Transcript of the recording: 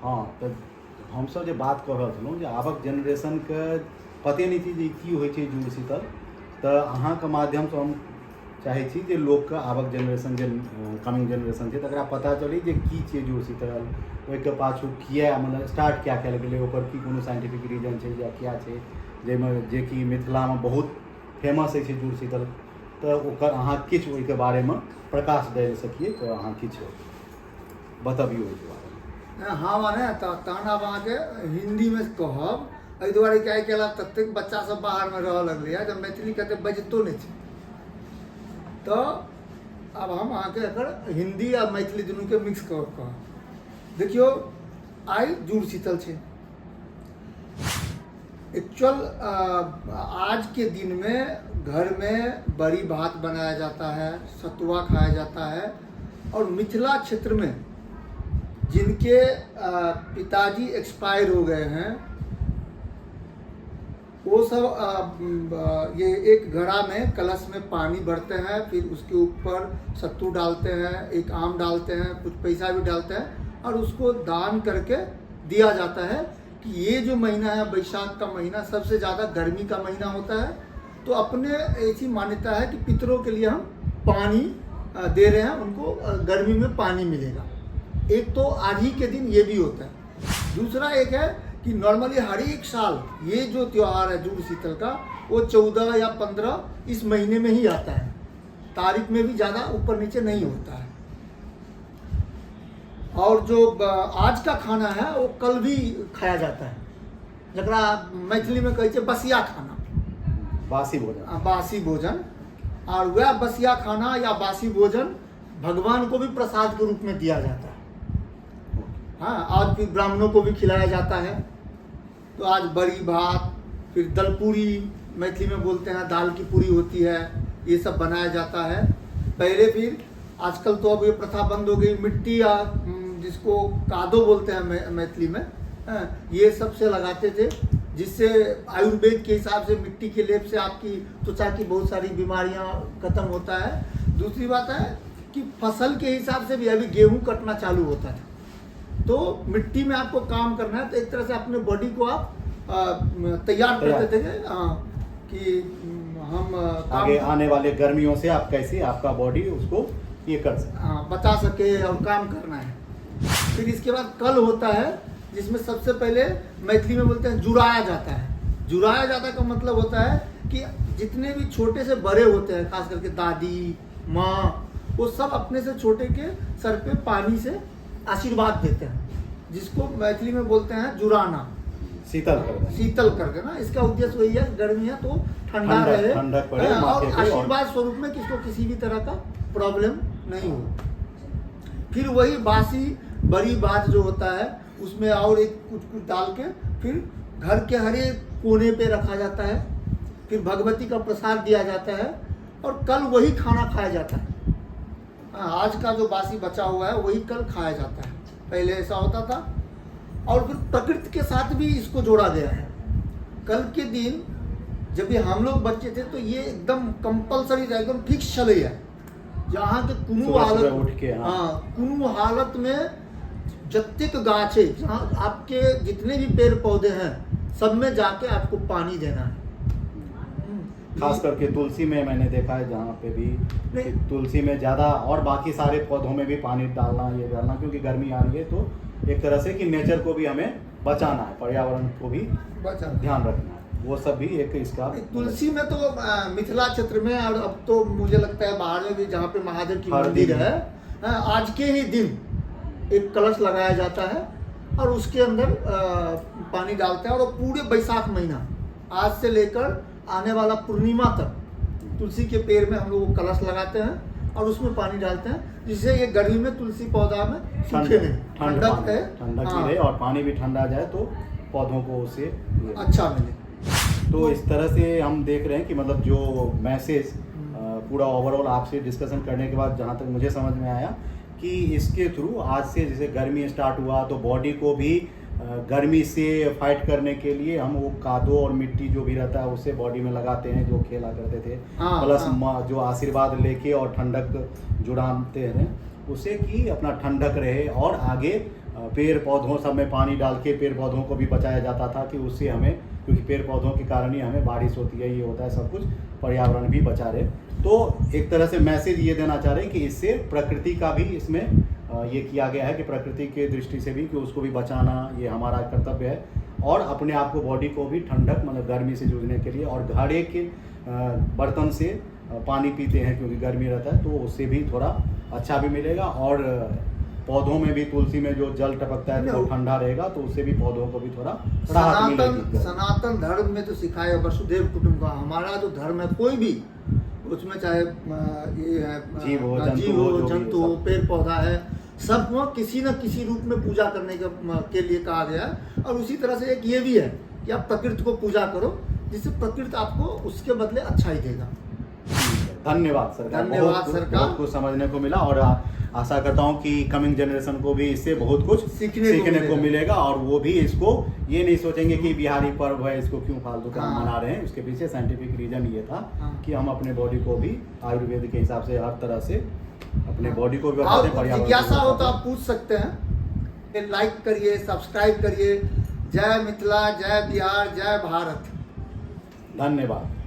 हाँ, तऽ हमसब जे बात कऽ रहल छलहुँ जे आबक जेनरेशनके पते नहि छै जे की होइ छै जुड़शीतल, तऽ अहाँके माध्यमसँ हम चाहै छी जे लोकके आबक जेनरेशन जे कमिंग जेनरेशन छै तकरा पता चलै जे की छियै जुड़शीतल, ओहिके पाछू किया मतलब स्टार्ट क्या कयल गेलै, ओकर की कोनो साइंटिफिक रीजन छै या क्या छै, जाहिमे जेकि मिथिलामे बहुत फेमस होइ छै जुड़शीतल, तऽ ओकर अहाँ किछु ओहिके बारेमे प्रकाश डालि सकिए तऽ अहाँ किछु बतबियौ ओहिके बारेमे। हाँ माने तहन आब अहाँके हिन्दीमे कहब, एहि दुआरे कि आइ काल्हि आब ततेक बच्चा सब बाहरमे रहऽ लगलैए जे मैथिली कते बजितो नहि छै, तऽ आब हम अहाँके एकर हिंदी आ मैथिली दुनूके मिक्स कऽ कहब। देखियौ, आइ जुड़शीतल छै। एक्चुअल आज के दिन में घर में बड़ी भात बनाया जाता है, सतुआ खाया जाता है, और मिथिला क्षेत्र में जिनके पिताजी एक्सपायर हो गए हैं वो सब ये एक घड़ा में कलश में पानी भरते हैं, फिर उसके ऊपर सत्तू डालते हैं, एक आम डालते हैं, कुछ पैसा भी डालते हैं और उसको दान करके दिया जाता है कि ये जो महीना है बैसाख का महीना सबसे ज़्यादा गर्मी का महीना होता है, तो अपने ऐसी मान्यता है कि पितरों के लिए हम पानी दे रहे हैं, उनको गर्मी में पानी मिलेगा। एक तो आज ही के दिन ये भी होता है। दूसरा एक है कि नॉर्मली हर एक साल ये जो त्यौहार है जुड़शीतल का वो 14 या 15 इस महीने में ही आता है, तारीख में भी ज़्यादा ऊपर नीचे नहीं होता है। और जो आज का खाना है वो कल भी खाया जाता है, जकरा मैथिली में कहै छै बसिया खाना, बासी भोजन। बासी भोजन। और वह बसिया खाना या बासी भोजन भगवान को भी प्रसाद के रूप में दिया जाता है। हाँ, आज फिर ब्राह्मणों को भी खिलाया जाता है। तो आज बड़ी भात, फिर दल पूरी मैथिली में बोलते हैं, दाल की पूरी होती है, ये सब बनाया जाता है। पहले फिर आजकल तो अब ये प्रथा बंद हो गई, मिट्टी या जिसको कादो बोलते हैं मैथिली में, ये सब से लगाते थे, जिससे आयुर्वेद के हिसाब से मिट्टी के लेप से आपकी त्वचा की बहुत सारी बीमारियां खत्म होता है। दूसरी बात है कि फसल के हिसाब से भी अभी गेहूं कटना चालू होता है, तो मिट्टी में आपको काम करना है, तो एक तरह से अपने बॉडी को आप तैयार करते थे कि हम आगे आने वाले गर्मियों से आप कैसे आपका बॉडी उसको ये कर सके, बचा सके और काम करना है। फिर इसके बाद कल होता है, जिसमें सबसे पहले मैथिली में बोलते हैं जुड़ाया जाता है। जुड़ाया जाता का मतलब होता है कि जितने भी छोटे से बड़े होते हैं, खास करके दादी माँ, वो सब अपने से छोटे के सर पे पानी से आशीर्वाद देते हैं, जिसको मैथिली में बोलते हैं जुड़ाना, शीतल कर देना। इसका उद्देश्य वही है, गर्मी है तो ठंडा रहे और आशीर्वाद स्वरूप में किसको किसी भी तरह का प्रॉब्लम नहीं हो। फिर वही बासी बड़ी बात जो होता है उसमें और एक कुछ डाल के फिर घर के हर एक कोने पे रखा जाता है, फिर भगवती का प्रसाद दिया जाता है और कल वही खाना खाया जाता है। आज का जो बासी बचा हुआ है वही कल खाया जाता है, पहले ऐसा होता था। और फिर प्रकृति के साथ भी इसको जोड़ा गया है। कल के दिन जब भी हम लोग बच्चे थे तो ये एकदम कंपलसरी था, एकदम फिक्स चले है, जहाँ के कुनू हालत में जत्तिक गाछ है, जहाँ आपके जितने भी पेड़ पौधे हैं सब में जाके आपको पानी देना है। खास करके तुलसी में मैंने देखा है, जहाँ पे भी तुलसी में ज़्यादा, और बाकी सारे पौधों में भी पानी डालना, ये डालना, क्योंकि गर्मी आ रही है तो एक तरह से कि नेचर को भी हमें बचाना है, पर्यावरण को भी ध्यान रखना है, वो सब भी एक इसका। तुलसी में तो मिथिला क्षेत्र में, और अब तो मुझे लगता है बाहर में भी, जहाँ पे महादेव की मंदिर है, आज के ही दिन एक कलश लगाया जाता है और उसके अंदर पानी डालते हैं, और पूरे बैसाख महीना आज से लेकर आने वाला पूर्णिमा तक तुलसी के पेड़ में हम लोग कलश लगाते हैं और उसमें पानी डालते हैं, जिससे ये गर्मी में तुलसी पौधा में सूखे नहीं, ठंडक है, ठंडक रहे और पानी भी ठंडा जाए तो पौधों को उससे अच्छा मिले। तो इस तरह से हम देख रहे हैं कि मतलब जो मैसेज पूरा ओवरऑल आपसे डिस्कशन करने के बाद जहाँ तक मुझे समझ में आया कि इसके थ्रू आज से जैसे गर्मी स्टार्ट हुआ तो बॉडी को भी गर्मी से फाइट करने के लिए हम वो कादो और मिट्टी जो भी रहता है उससे बॉडी में लगाते हैं, जो खेला करते थे, प्लस जो आशीर्वाद लेके और ठंडक जुड़ाते हैं उससे कि अपना ठंडक रहे और आगे पेड़ पौधों सब में पानी डाल के पेड़ पौधों को भी बचाया जाता था कि उससे हमें, क्योंकि पेड़ पौधों के कारण ही हमें बारिश होती है, ये होता है सब कुछ, पर्यावरण भी बचा रहे। तो एक तरह से मैसेज ये देना चाह रहे हैं कि इससे प्रकृति का भी इसमें ये किया गया है कि प्रकृति के दृष्टि से भी कि उसको भी बचाना ये हमारा कर्तव्य है, और अपने आप को, बॉडी को भी ठंडक मतलब गर्मी से जूझने के लिए, और घड़े के बर्तन से पानी पीते हैं क्योंकि गर्मी रहता है, तो उससे भी थोड़ा अच्छा भी मिलेगा, और पौधों में भी तुलसी में जो जल टपकता है तो वो ठंडा रहेगा, तो उससे भी पौधों को भी थोड़ा राहत मिलेगी। सनातन धर्म में तो सिखाया वसुधैव कुटुंब का, हमारा जो धर्म है कोई भी, उसमें चाहे ये है जीव हो, जंतु हो, पेड़ पौधा है, सबको किसी न किसी रूप में पूजा करने के लिए कहा गया है। और उसी तरह से एक ये भी है कि आप प्रकृति को पूजा करो, जिससे प्रकृति आपको उसके बदले अच्छा ही देगा। धन्यवाद सरकार, धन्यवाद सरकार, बहुत कुछ समझने को मिला, और आशा करता हूँ कि कमिंग जनरेशन को भी इससे बहुत कुछ सीखने को मिलेगा, और वो भी इसको ये नहीं सोचेंगे कि बिहारी पर्व है, इसको क्यों फालतू का मना रहे हैं। उसके पीछे साइंटिफिक रीजन ये था कि हम अपने बॉडी को भी आयुर्वेद के हिसाब से हर तरह से अपने बॉडी को भी बताते हैं। जिज्ञासा हो तो आप पूछ सकते हैं। लाइक करिए, सब्सक्राइब करिए। जय मिथिला, जय बिहार, जय भारत। धन्यवाद।